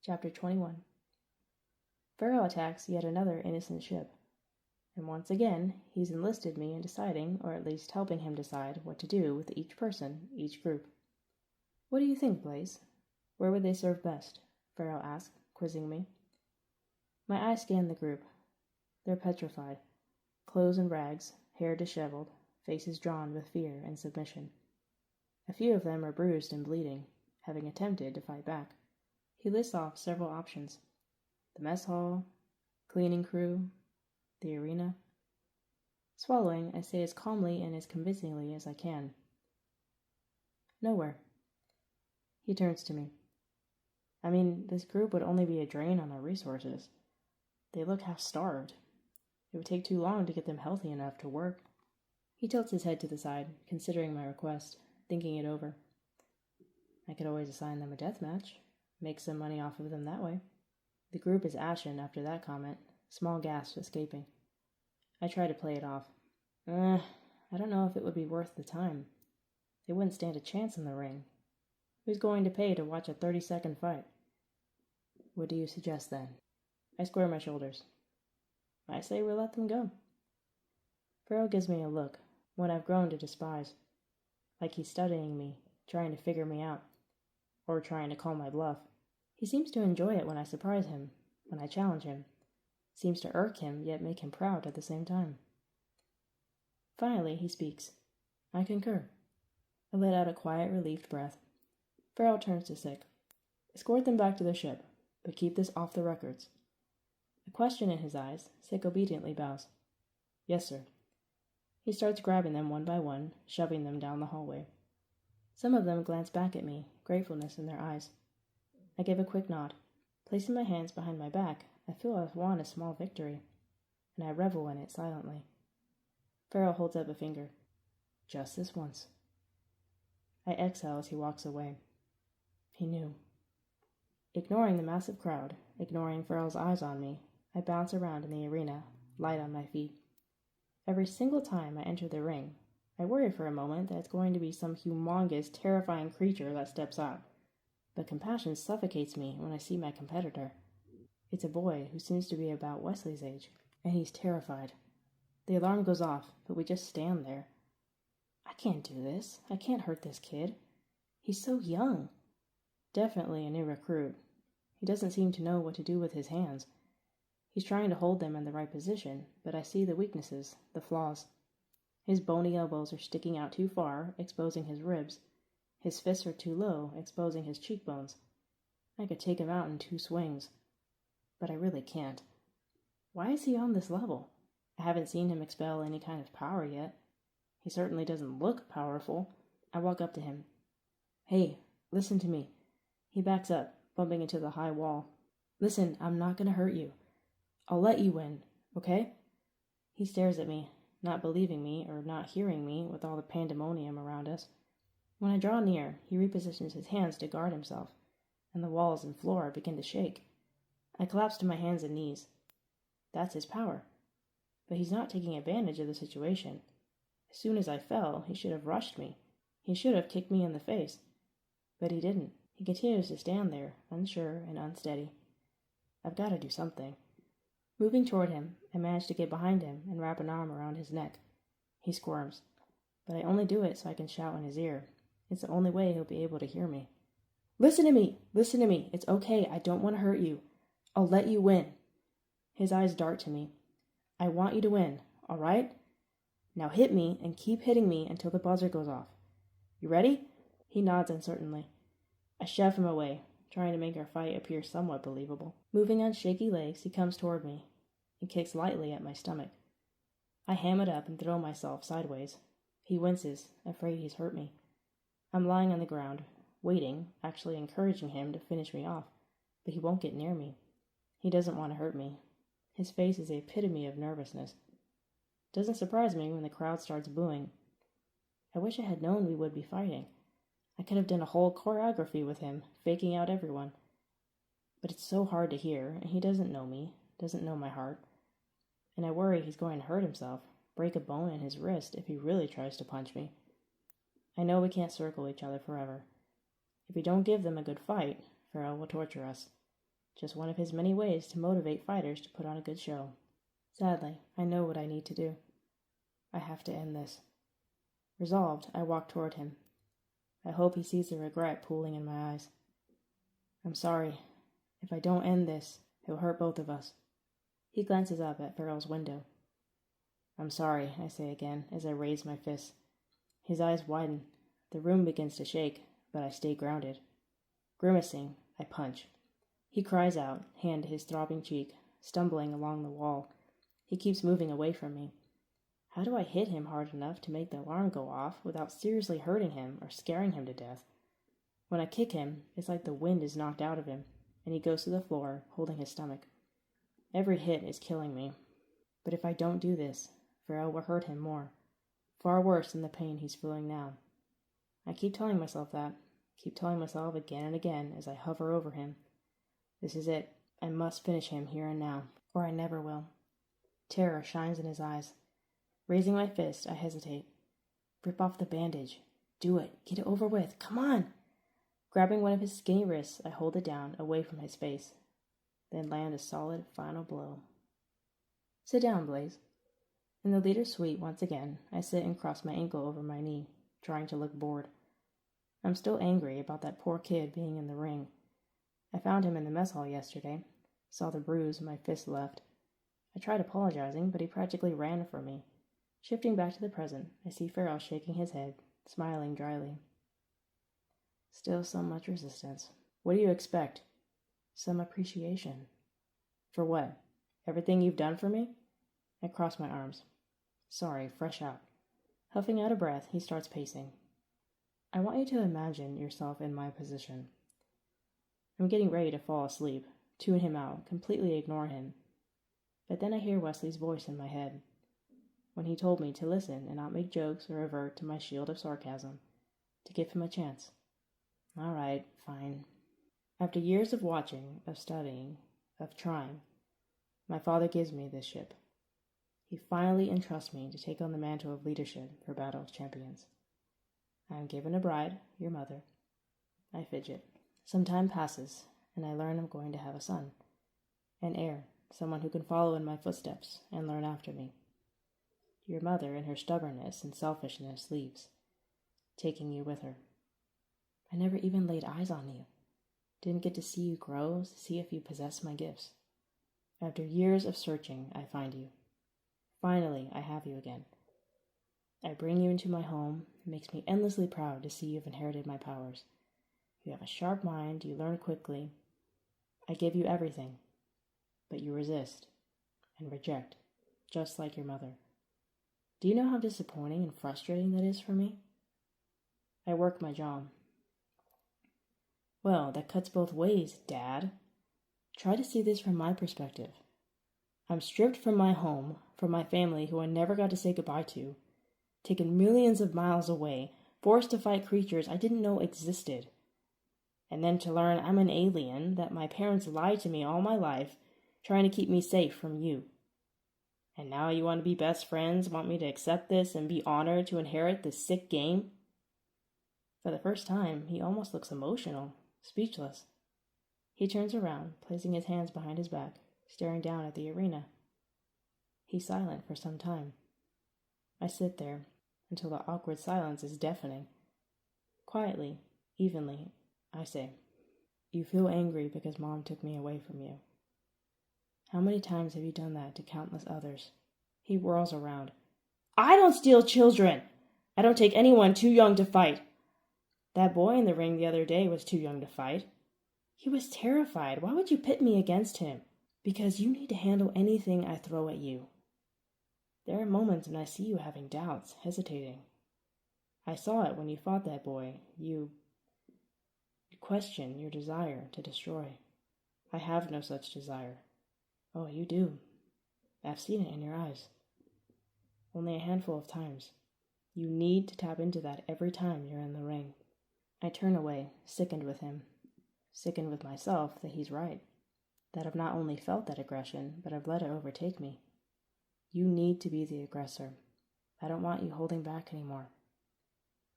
Chapter 21. Pharaoh attacks yet another innocent ship, and once again he's enlisted me in deciding, or at least helping him decide, what to do with each person, each group. "What do you think, Blaze? Where would they serve best?" Pharaoh asked, quizzing me. My eyes scanned the group. They're petrified, clothes in rags, hair disheveled, faces drawn with fear and submission. A few of them are bruised and bleeding, having attempted to fight back. He lists off several options: the mess hall, cleaning crew, the arena. Swallowing, I say as calmly and as convincingly as I can, "Nowhere." He turns to me. "I mean, this group would only be a drain on our resources. They look half-starved. It would take too long to get them healthy enough to work." He tilts his head to the side, considering my request, thinking it over. "I could always assign them a death match, make some money off of them that way." The group is ashen after that comment, small gasps escaping. I try to play it off. I don't know if it would be worth the time. They wouldn't stand a chance in the ring. Who's going to pay to watch a 30-second fight? "What do you suggest then?" I square my shoulders. "I say we let them go." Pharaoh gives me a look, one I've grown to despise, like he's studying me, trying to figure me out, or trying to call my bluff. He seems to enjoy it when I surprise him, when I challenge him. It seems to irk him, yet make him proud at the same time. Finally, he speaks. I concur. I let out a quiet, relieved breath. Pharaoh turns to Sick. "Escort them back to their ship, but keep this off the records." A question in his eyes, Sick obediently bows. "Yes, sir." He starts grabbing them one by one, shoving them down the hallway. Some of them glance back at me, gratefulness in their eyes. I give a quick nod. Placing my hands behind my back, I feel I've won a small victory, and I revel in it silently. Pharaoh holds up a finger. "Just this once." I exhale as he walks away. He knew. Ignoring the massive crowd, ignoring Pharaoh's eyes on me, I bounce around in the arena, light on my feet. Every single time I enter the ring, I worry for a moment that it's going to be some humongous, terrifying creature that steps out. But compassion suffocates me when I see my competitor. It's a boy who seems to be about Wesley's age, and he's terrified. The alarm goes off, but we just stand there. I can't do this. I can't hurt this kid. He's so young. Definitely a new recruit. He doesn't seem to know what to do with his hands. He's trying to hold them in the right position, but I see the weaknesses, the flaws. His bony elbows are sticking out too far, exposing his ribs. His fists are too low, exposing his cheekbones. I could take him out in 2 swings, but I really can't. Why is he on this level? I haven't seen him expel any kind of power yet. He certainly doesn't look powerful. I walk up to him. "Hey, listen to me." He backs up, bumping into the high wall. "Listen, I'm not going to hurt you. I'll let you win, okay?" He stares at me, not believing me or not hearing me with all the pandemonium around us. When I draw near, he repositions his hands to guard himself, and the walls and floor begin to shake. I collapse to my hands and knees. That's his power. But he's not taking advantage of the situation. As soon as I fell, he should have rushed me. He should have kicked me in the face. But he didn't. He continues to stand there, unsure and unsteady. I've got to do something. Moving toward him, I manage to get behind him and wrap an arm around his neck. He squirms, but I only do it so I can shout in his ear. It's the only way he'll be able to hear me. "Listen to me! Listen to me! It's okay, I don't want to hurt you. I'll let you win." His eyes dart to me. "I want you to win, all right? Now hit me and keep hitting me until the buzzer goes off. You ready?" He nods uncertainly. I shove him away, trying to make our fight appear somewhat believable. Moving on shaky legs, he comes toward me and kicks lightly at my stomach. I ham it up and throw myself sideways. He winces, afraid he's hurt me. I'm lying on the ground, waiting, actually encouraging him to finish me off, but he won't get near me. He doesn't want to hurt me. His face is the epitome of nervousness. Doesn't surprise me when the crowd starts booing. I wish I had known we would be fighting. I could have done a whole choreography with him, faking out everyone. But it's so hard to hear, and he doesn't know me, doesn't know my heart. And I worry he's going to hurt himself, break a bone in his wrist if he really tries to punch me. I know we can't circle each other forever. If we don't give them a good fight, Pharaoh will torture us. Just one of his many ways to motivate fighters to put on a good show. Sadly, I know what I need to do. I have to end this. Resolved, I walk toward him. I hope he sees the regret pooling in my eyes. I'm sorry. If I don't end this, it'll hurt both of us. He glances up at Farrell's window. I'm sorry, I say again as I raise my fist. His eyes widen. The room begins to shake, but I stay grounded. Grimacing, I punch. He cries out, hand to his throbbing cheek, stumbling along the wall. He keeps moving away from me. How do I hit him hard enough to make the alarm go off without seriously hurting him or scaring him to death? When I kick him, it's like the wind is knocked out of him, and he goes to the floor, holding his stomach. Every hit is killing me. But if I don't do this, Farrell will hurt him more. Far worse than the pain he's feeling now. I keep telling myself that. Keep telling myself again and again as I hover over him. This is it. I must finish him here and now, or I never will. Terror shines in his eyes. Raising my fist, I hesitate. Rip off the bandage. Do it. Get it over with. Come on! Grabbing one of his skinny wrists, I hold it down, away from his face. Then land a solid final blow. Sit down, Blaze. In the leader's suite once again, I sit and cross my ankle over my knee, trying to look bored. I'm still angry about that poor kid being in the ring. I found him in the mess hall yesterday, saw the bruise my fist left. I tried apologizing, but he practically ran from me. Shifting back to the present, I see Farrell shaking his head, smiling dryly. Still so much resistance. What do you expect? Some appreciation. For what? Everything you've done for me? I cross my arms. Sorry, fresh out. Huffing out a breath, he starts pacing. I want you to imagine yourself in my position. I'm getting ready to fall asleep, tune him out, completely ignore him. But then I hear Wesley's voice in my head, when he told me to listen and not make jokes or revert to my shield of sarcasm, to give him a chance. All right, fine. After years of watching, of studying, of trying, my father gives me this ship. He finally entrusts me to take on the mantle of leadership for Battle of Champions. I am given a bride, your mother. I fidget. Some time passes, and I learn I'm going to have a son. An heir, someone who can follow in my footsteps and learn after me. Your mother, in her stubbornness and selfishness, leaves, taking you with her. I never even laid eyes on you. Didn't get to see you grow, to see if you possess my gifts. After years of searching, I find you. Finally, I have you again. I bring you into my home. It makes me endlessly proud to see you've inherited my powers. You have a sharp mind, you learn quickly. I give you everything, but you resist and reject, just like your mother. Do you know how disappointing and frustrating that is for me? I work my jaw. Well, that cuts both ways, Dad. Try to see this from my perspective. I'm stripped from my home, from my family who I never got to say goodbye to, taken millions of miles away, forced to fight creatures I didn't know existed. And then to learn I'm an alien, that my parents lied to me all my life, trying to keep me safe from you. And now you want to be best friends, want me to accept this and be honored to inherit this sick game? For the first time, he almost looks emotional, speechless. He turns around, placing his hands behind his back, staring down at the arena. He's silent for some time. I sit there until the awkward silence is deafening. Quietly, evenly, I say, "You feel angry because Mom took me away from you. How many times have you done that to countless others?" He whirls around. "I don't steal children! I don't take anyone too young to fight. That boy in the ring the other day was too young to fight. He was terrified. Why would you pit me against him? Because you need to handle anything I throw at you. There are moments when I see you having doubts, hesitating. I saw it when you fought that boy. You question your desire to destroy. I have no such desire. Oh, you do. I've seen it in your eyes. Only a handful of times. You need to tap into that every time you're in the ring." I turn away, sickened with him. Sickened with myself that he's right. That I've not only felt that aggression, but I've let it overtake me. You need to be the aggressor. I don't want you holding back anymore.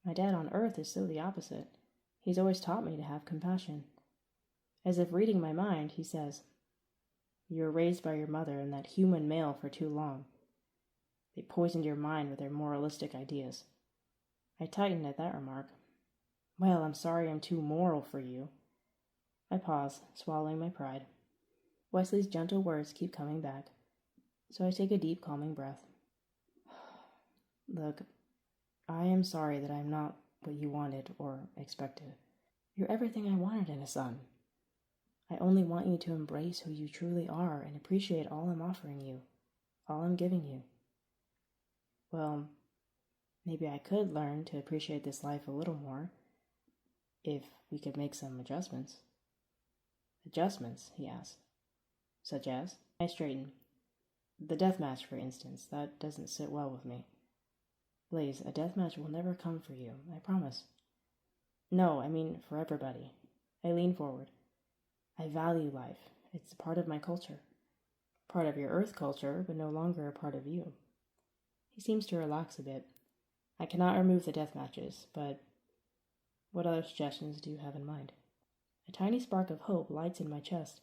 My dad on Earth is so the opposite. He's always taught me to have compassion. As if reading my mind, he says, "You were raised by your mother and that human male for too long. They poisoned your mind with their moralistic ideas." I tightened at that remark. "Well, I'm sorry I'm too moral for you." I pause, swallowing my pride. Wesley's gentle words keep coming back, so I take a deep, calming breath. "Look, I am sorry that I'm not what you wanted or expected. You're everything I wanted in a son. I only want you to embrace who you truly are and appreciate all I'm offering you, all I'm giving you." Well, maybe I could learn to appreciate this life a little more, if we could make some adjustments. "Adjustments?" he asked. "Such as?" I straightened. "The deathmatch, for instance. That doesn't sit well with me." "Blaze, a deathmatch will never come for you, I promise." "No, I mean for everybody." I lean forward. "I value life. It's part of my culture. Part of your Earth culture, but no longer a part of you." He seems to relax a bit. "I cannot remove the death matches, but what other suggestions do you have in mind?" A tiny spark of hope lights in my chest.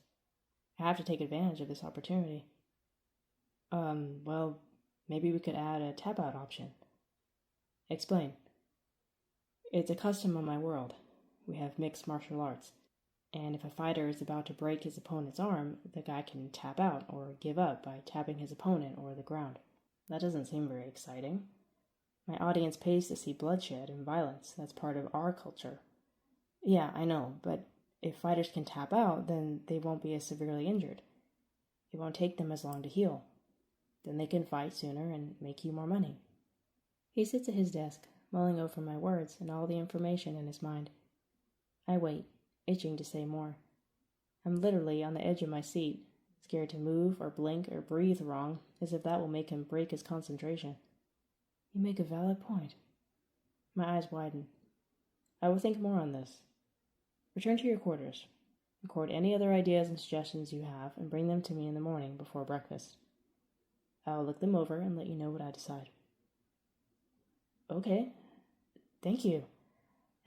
I have to take advantage of this opportunity. Well, maybe we could add a tap-out option." "Explain." "It's a custom on my world. We have mixed martial arts, and if a fighter is about to break his opponent's arm, the guy can tap out or give up by tapping his opponent or the ground." That doesn't seem very exciting. My audience pays to see bloodshed and violence. That's part of our culture. Yeah, I know, but if fighters can tap out, then they won't be as severely injured. It won't take them as long to heal. Then they can fight sooner and make you more money. He sits at his desk, mulling over my words and all the information in his mind. I wait, itching to say more. I'm literally on the edge of my seat, scared to move or blink or breathe wrong, as if that will make him break his concentration. You make a valid point. My eyes widen. I will think more on this. Return to your quarters. Record any other ideas and suggestions you have and bring them to me in the morning before breakfast. I will look them over and let you know what I decide. Okay. Thank you.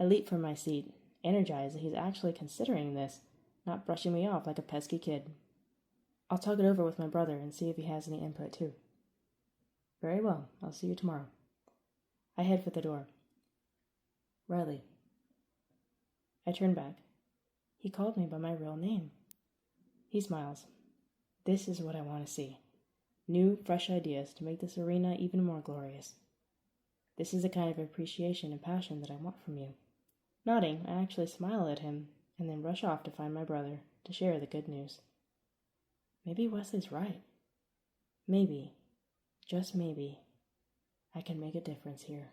I leap from my seat, energized that he's actually considering this, not brushing me off like a pesky kid. I'll talk it over with my brother and see if he has any input too. Very well. I'll see you tomorrow. I head for the door. Riley. I turn back. He called me by my real name. He smiles. This is what I want to see. New, fresh ideas to make this arena even more glorious. This is the kind of appreciation and passion that I want from you. Nodding, I actually smile at him and then rush off to find my brother to share the good news. Maybe Wesley's right. Maybe, just maybe, I can make a difference here.